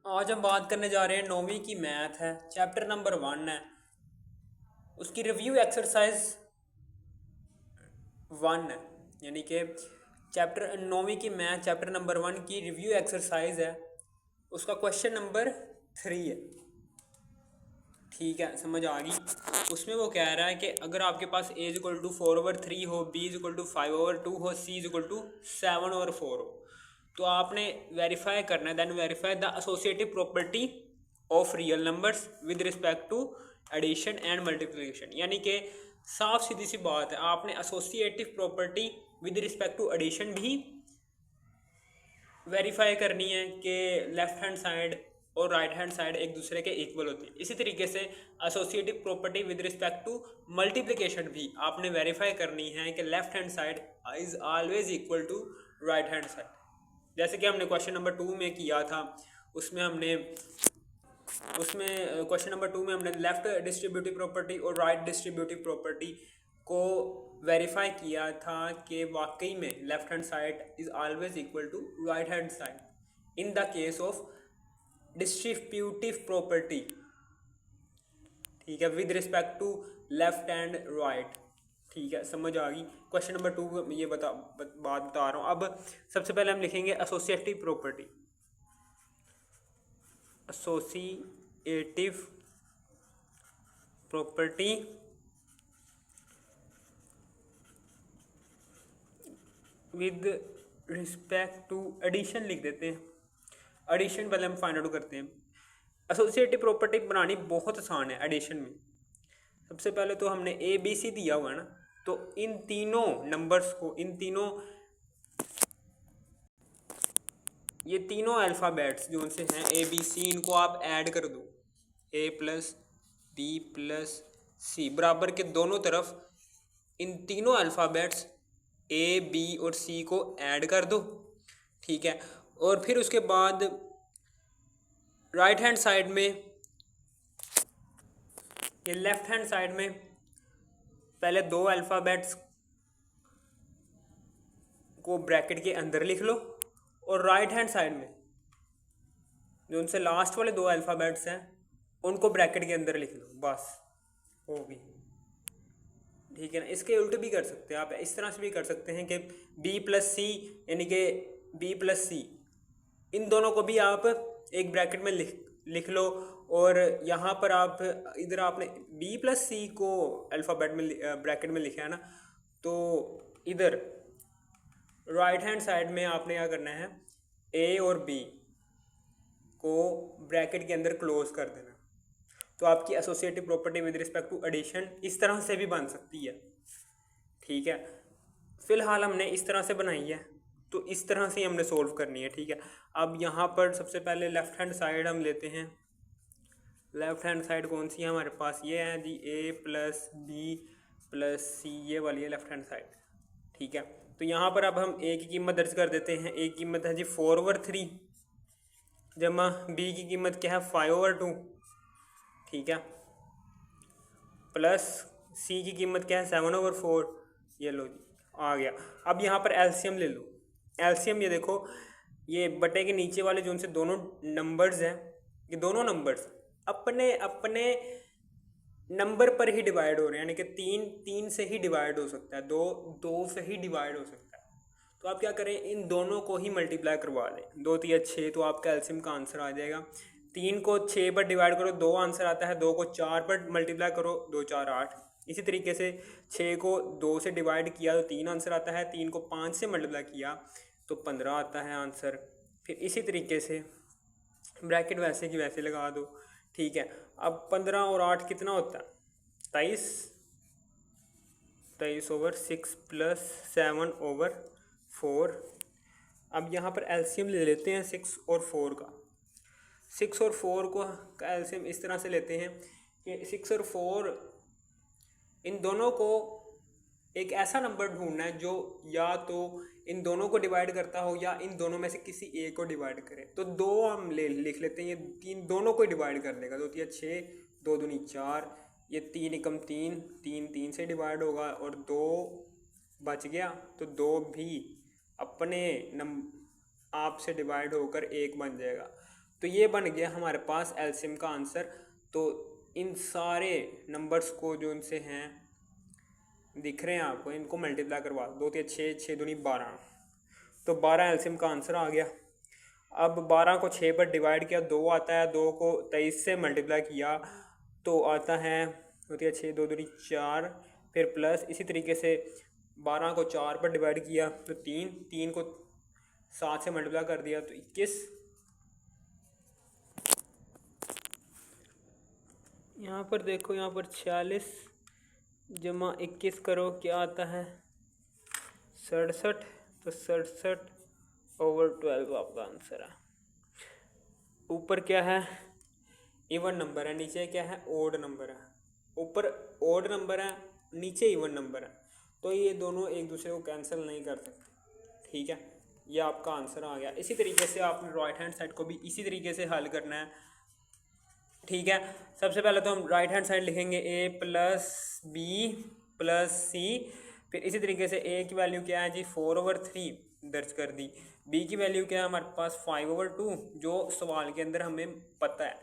आज हम बात करने जा रहे हैं 9वीं की मैथ है, चैप्टर नंबर 1 है। उसकी रिव्यू एक्सरसाइज 1 है, यानी कि चैप्टर 9वीं की मैथ चैप्टर नंबर 1 की रिव्यू एक्सरसाइज है। उसका क्वेश्चन नंबर 3 है। ठीक है, समझ आ गई। उसमें वो कह रहा है कि अगर आपके पास a इक्वल टू 4/3 हो, b इक्वल टू 5/2 हो, c इक्वल टू 7/4 हो, तो आपने वेरीफाई करना है। Then verify the associative property of real numbers with respect to addition and multiplication. यानी कि साफ सीधी सी बात है, आपने associative property with respect to addition भी वेरीफाई करनी है कि लेफ्ट हैंड साइड और राइट हैंड साइड एक दूसरे के इक्वल होती है। इसी तरीके से associative property with respect to multiplication भी आपने वेरीफाई करनी है कि left hand side is always equal to right hand side. जैसे कि हमने क्वेश्चन नंबर 2 में किया था। क्वेश्चन नंबर 2 में हमने लेफ्ट डिस्ट्रीब्यूटिव प्रॉपर्टी और राइट डिस्ट्रीब्यूटिव प्रॉपर्टी को वेरीफाई किया था कि वाकई में left hand side is always equal to right hand side in the case of distributive property. ठीक है, with respect to left and right. ठीक है, समझ आ गई। क्वेश्चन नंबर 2 में ये बात बता रहा हूँ। अब सबसे पहले हम लिखेंगे associative property. Associative property with respect to addition लिख देते हैं। एडिशन पहले हम फाइंड आउट करते हैं। एसोसिएटिव प्रॉपर्टी बनानी बहुत आसान है एडिशन में। सबसे पहले तो हमने ए बी सी दिया हुआ है ना, तो इन तीनों नंबर्स को, ये तीनों अल्फ़ाबेट्स जो उनसे हैं ए बी सी, इनको आप ऐड कर दो। ए प्लस बी प्लस सी बराबर के दोनों तरफ इन तीनों अल्फ़ाबेट्स ए बी और सी को ऐड कर दो। ठीक है, और फिर उसके बाद राइट हैंड साइड में, ये लेफ्ट हैंड साइड में पहले दो अल्फ़ाबेट्स को ब्रैकेट के अंदर लिख लो, और राइट हैंड साइड में जो उनसे लास्ट वाले दो अल्फ़ाबेट्स हैं उनको ब्रैकेट के अंदर लिख लो। बस होगी। ठीक है ना। इसके उल्टे भी कर सकते हैं आप, इस तरह से भी कर सकते हैं कि बी प्लस सी, यानी कि बी प्लस सी, इन दोनों को भी आप एक ब्रैकेट में लिख लो, और यहाँ पर आप इधर आपने बी प्लस सी को अल्फ़ाबेट में ब्रैकेट में लिखा है ना, तो इधर राइट हैंड साइड में आपने क्या करना है, ए और बी को ब्रैकेट के अंदर क्लोज कर देना। तो आपकी associative property with respect to addition इस तरह से भी बन सकती है। ठीक है, फिलहाल हमने इस तरह से बनाई है, तो इस तरह से हमने सोल्व करनी है। ठीक है, अब यहाँ पर सबसे पहले लेफ्ट हैंड साइड हम लेते हैं। लेफ्ट हैंड साइड कौन सी है हमारे पास, ये है जी ए प्लस बी प्लस सी, ये वाली है लेफ्ट हैंड साइड। ठीक है, तो यहाँ पर अब हम ए की कीमत दर्ज कर देते हैं। ए की कीमत है जी 4/3 जमा बी की कीमत क्या है 5/2। ठीक है, प्लस सी की कीमत क्या है 7/4। ये लो जी, आ गया। अब यहाँ पर एलसीएम ले लो। एलसीएम ये देखो, ये बटे के नीचे वाले जो उनसे दोनों नंबर्स हैं, ये दोनों नंबर्स अपने अपने नंबर पर ही डिवाइड हो रहे हैं, यानी कि तीन से ही डिवाइड हो सकता है, दो से ही डिवाइड हो सकता है। तो आप क्या करें, इन दोनों को ही मल्टीप्लाई करवा लें। 2 3 6, तो आपका एलसीएम का आंसर आ जाएगा। 3 को 6 पर डिवाइड करो, 2 आंसर आता है। 2 को 4 पर मल्टीप्लाई करो, 2 4 8। इसी तरीके से 6 को 2 से डिवाइड किया तो 3 आंसर आता है। 3 को 5 से मल्टीप्लाई किया तो 15 आता है आंसर। फिर इसी तरीके से ब्रैकेट वैसे की वैसे लगा दो। ठीक है, अब 15 और 8 कितना होता है 23। 23/6 प्लस 7/4। अब यहाँ पर एलसीएम ले लेते हैं 6 और 4 का। 6 और 4 को का एलसीएम इस तरह से लेते हैं कि 6 और 4, इन दोनों को एक ऐसा नंबर ढूंढना है जो या तो इन दोनों को डिवाइड करता हो या इन दोनों में से किसी एक को डिवाइड करे। तो 2 हम लिख लेते हैं, ये 3 दोनों को डिवाइड कर देगा। 2 3 6, 2 दूनी 4, ये 3 एकम 3, 3 से डिवाइड होगा, और 2 बच गया तो 2 भी अपने आप से डिवाइड होकर 1 बन जाएगा। तो ये बन गया हमारे पास एलसीएम का आंसर। तो इन सारे नंबर्स को जो इनसे हैं दिख रहे हैं आपको, इनको मल्टीप्लाई करवा दो, 2 6 6 दूनी 12, तो 12 एलसीएम का आंसर आ गया। अब 12 को 6 पर डिवाइड किया 2 आता है, 2 को 23 से मल्टीप्लाई किया तो आता है, होती है 6 2 दूनी 4, फिर प्लस इसी तरीके से 12 को 4 पर डिवाइड किया तो 3, 3 को 7 से मल्टीप्लाई कर दिया तो 21। यहाँ पर देखो, यहाँ पर 46 जमा 21 करो, क्या आता है 67, तो 67/12 आपका आंसर है। ऊपर क्या है, इवन नंबर है, नीचे क्या है, ओड नंबर है। ऊपर ओड नंबर है, नीचे इवन नंबर है, तो ये दोनों एक दूसरे को कैंसिल नहीं कर सकते। ठीक है, ये आपका आंसर आ गया। इसी तरीके से आपने राइट हैंड साइड को भी इसी तरीके से हल करना है। ठीक है, सबसे पहले तो हम राइट हैंड साइड लिखेंगे a + b + c, फिर इसी तरीके से a की वैल्यू क्या है जी 4/3 दर्ज कर दी, b की वैल्यू क्या है हमारे पास 5/2 जो सवाल के अंदर हमें पता है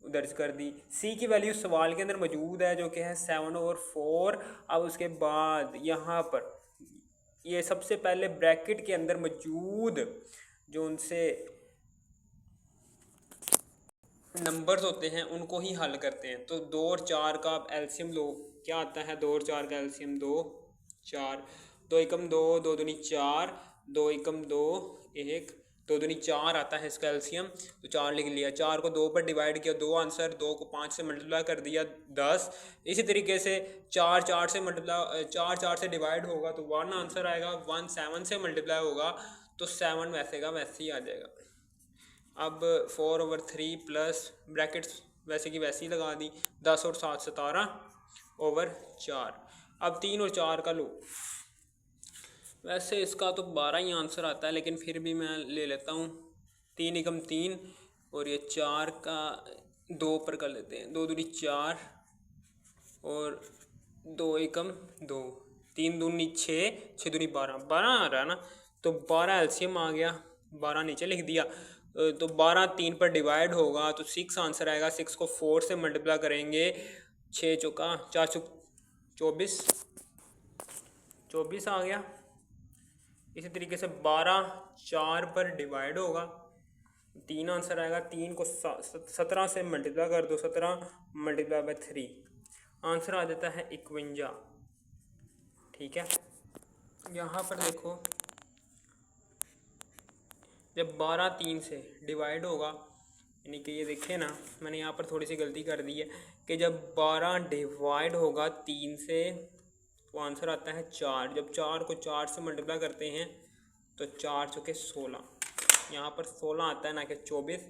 दर्ज कर दी, c की वैल्यू सवाल के अंदर मौजूद है जो कि है 7/4। अब उसके बाद यहाँ पर ये सबसे पहले ब्रैकेट के अंदर मौजूद जो उनसे नंबर्स होते हैं उनको ही हल करते हैं। तो 2 और 4 का आप एलसीएम लो, क्या आता है 2 और 4 का एलसीएम 2 4, 2 एकम 2, 2 दूनी 4, 2 एकम 2 1, 2 दूनी 4 आता है इसका एलसीएम, तो 4 लिख लिया। 4 को 2 पर डिवाइड किया 2 आंसर, 2 को 5 से मल्टीप्लाई कर दिया 10। इसी तरीके से 4 4 से मल्टीप्लाई 4 4 से डिवाइड होगा तो 1 आंसर आएगा, 1 7 से मल्टीप्लाई होगा तो 7 वैसे का वैसे ही आ जाएगा। अब 4/3 प्लस ब्रैकेट्स वैसे की वैसे ही लगा दी, 10 और 7 17/4। अब 3 और 4 का लो, वैसे इसका तो 12 ही आंसर आता है लेकिन फिर भी मैं ले लेता हूँ। 3 एकम 3 और ये 4 का 2 पर कर लेते हैं, 2 दूनी 4 और 2 एकम 2, 3 दूनी 6, 6 दूनी 12, 12 आ रहा है ना, तो 12 एलसीएम आ गया, 12 नीचे लिख दिया। तो 12 3 पर डिवाइड होगा तो 6 आंसर आएगा। 6 को 4 से मल्टीप्लाई करेंगे, 6 चौका 4 चौक 24, 24 आ गया। इसी तरीके से 12 4 पर डिवाइड होगा, 3 आंसर आएगा। 3 को 17 से मल्टीप्लाई कर दो, 17 × 3 आंसर आ जाता है 51। ठीक है, यहाँ पर देखो जब 12 3 से डिवाइड होगा, यानी कि ये देखें ना, मैंने यहाँ पर थोड़ी सी गलती कर दी है कि जब 12 डिवाइड होगा 3 से तो आंसर आता है 4। जब 4 को 4 से मल्टीप्लाई करते हैं तो 4 चौके 16, यहाँ पर 16 आता है ना कि 24,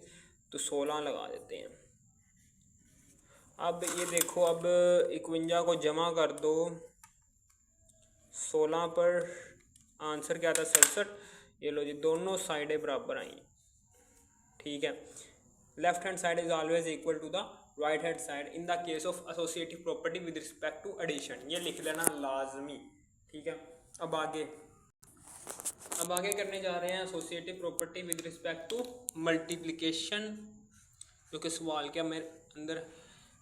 तो 16 लगा देते हैं। अब ये देखो, अब 51 को जमा कर दो 16 पर, आंसर क्या आता है 67। ये लो जी, दोनों साइडें बराबर आई। ठीक है, left hand side is always equal to the right hand side in the case of associative property with respect to addition, ये लिख लेना लाजमी। ठीक है, अब आगे करने जा रहे हैं associative property with respect to multiplication, जो कि सवाल के मेरे अंदर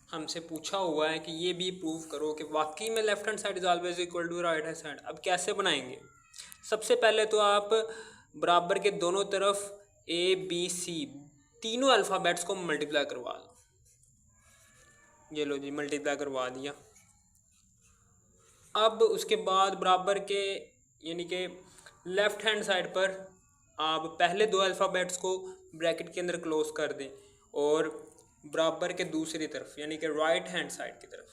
हमसे पूछा हुआ है कि ये भी प्रूव करो कि वाकई में left hand side is always equal to right hand side. अब कैसे बनाएंगे? सबसे पहले तो आप बराबर के दोनों तरफ ABC तीनों अल्फ़ाबेट्स को मल्टीप्लाई करवा दो। ये लो जी, मल्टीप्लाई करवा दिया। अब उसके बाद बराबर के यानी कि लेफ़्ट हैंड साइड पर आप पहले 2 अल्फ़ाबेट्स को ब्रैकेट के अंदर क्लोज कर दें और बराबर के दूसरी तरफ यानी कि राइट हैंड साइड की तरफ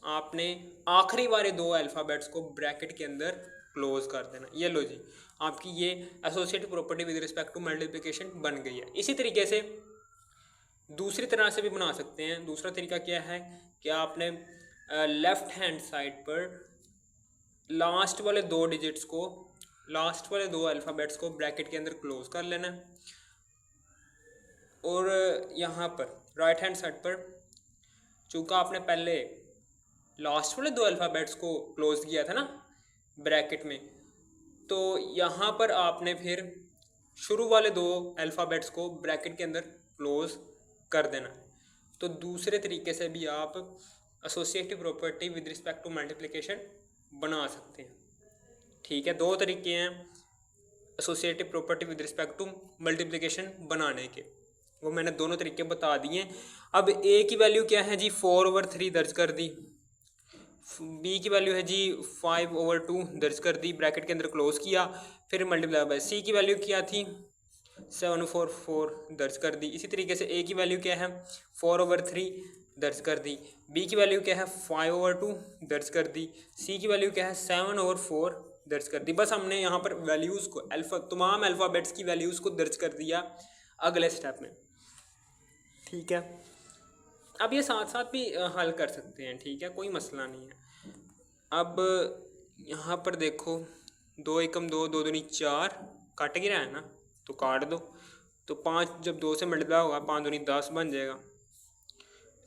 आपने आखिरी वाले 2 अल्फ़ाबेट्स को ब्रैकेट के अंदर क्लोज कर देना। ये लो जी, आपकी ये associative property with respect to multiplication बन गई है। इसी तरीके से दूसरी तरह से भी बना सकते हैं। दूसरा तरीका क्या है कि आपने लेफ़्ट हैंड साइड पर लास्ट वाले 2 डिजिट्स को, लास्ट वाले 2 अल्फ़ाबेट्स को ब्रैकेट के अंदर क्लोज कर लेना है और यहाँ पर राइट हैंड साइड पर चूँकि आपने पहले लास्ट वाले 2 अल्फ़ाबेट्स को क्लोज किया था ना ब्रैकेट में, तो यहाँ पर आपने फिर शुरू वाले दो अल्फ़ाबेट्स को ब्रैकेट के अंदर क्लोज कर देना। तो दूसरे तरीके से भी आप associative property with respect to multiplication बना सकते हैं। ठीक है, दो तरीके हैं associative property with respect to multiplication बनाने के, वो मैंने दोनों तरीके बता दिए। अब ए की वैल्यू क्या है जी, 4/3 दर्ज कर दी। बी की वैल्यू है जी 5/2 दर्ज कर दी, ब्रैकेट के अंदर क्लोज किया, फिर मल्टीप्लाई बाय। सी की वैल्यू क्या थी, 7/4 दर्ज कर दी। इसी तरीके से ए की वैल्यू क्या है, 4/3 दर्ज कर दी। बी की वैल्यू क्या है, 5/2 दर्ज कर दी। सी की वैल्यू क्या है, 7/4 दर्ज कर दी। बस हमने यहाँ पर वैल्यूज़ को तमाम अल्फ़ाबेट्स की वैल्यूज़ को दर्ज कर दिया अगले स्टेप में। ठीक है, अब ये साथ साथ भी हल कर सकते हैं। ठीक है, कोई मसला नहीं है। अब यहाँ पर देखो, 2 एकम 2, 2 दूनी 4, काट गिरा है ना, तो काट दो। तो 5 जब 2 से मल्टीप्लाई होगा, 5 दूनी 10 बन जाएगा।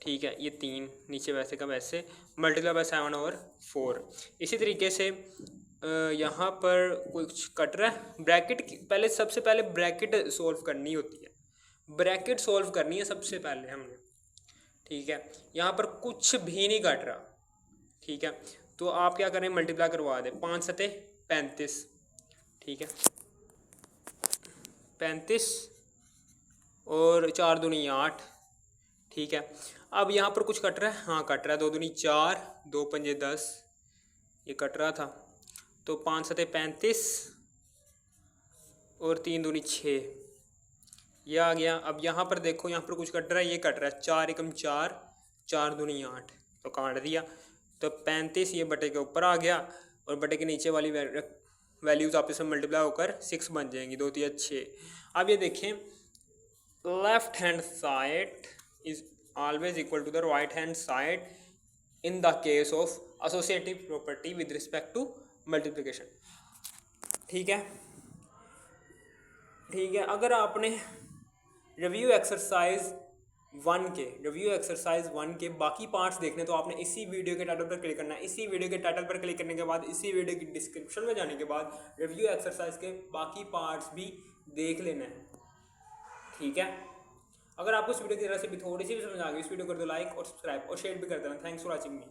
ठीक है, ये 3 नीचे वैसे का वैसे, मल्टीप्लाई बाय 7/4। इसी तरीके से यहाँ पर कुछ कट रहा है, ब्रैकेट पहले, सबसे पहले ब्रैकेट सोल्व करनी होती है, ब्रैकेट सोल्व करनी है सबसे पहले हमने। ठीक है, यहाँ पर कुछ भी नहीं कट रहा। ठीक है, तो आप क्या करें, मल्टीप्लाई करवा दें, 5 सते 35। ठीक है, 35 और 4 दूनी 8। ठीक है, अब यहाँ पर कुछ कट रहा है, हाँ कट रहा है, 2 दूनी 4, 2 पंजे 10, ये कट रहा था। तो 5 सते 35 और 3 दूनी 6, ये आ गया। अब यहाँ पर देखो, यहाँ पर कुछ कट रहा है, ये कट रहा है, 4 एकम 4, 4 दूनी 8, तो काट दिया। तो 35 ये बटे के ऊपर आ गया, और बटे के नीचे वाली वैल्यूज़ आपस में मल्टीप्लाई होकर 6 बन जाएंगी, 2 3 6। अब ये देखें, left hand side is always equal to the right hand side in the case of associative property with respect to multiplication. ठीक है, ठीक है। अगर आपने रिव्यू एक्सरसाइज 1 के बाकी पार्ट्स देखने, तो आपने इसी वीडियो के टाइटल पर क्लिक करना है। इसी वीडियो के टाइटल पर क्लिक करने के बाद, इसी वीडियो की डिस्क्रिप्शन में जाने के बाद रिव्यू एक्सरसाइज के बाकी पार्ट्स भी देख लेना है। ठीक है, अगर आपको इस वीडियो की तरह से भी थोड़ी सी भी समझ आ गई, इस वीडियो को कर दो लाइक और सब्सक्राइब और शेयर भी कर देना। Thanks for watching me.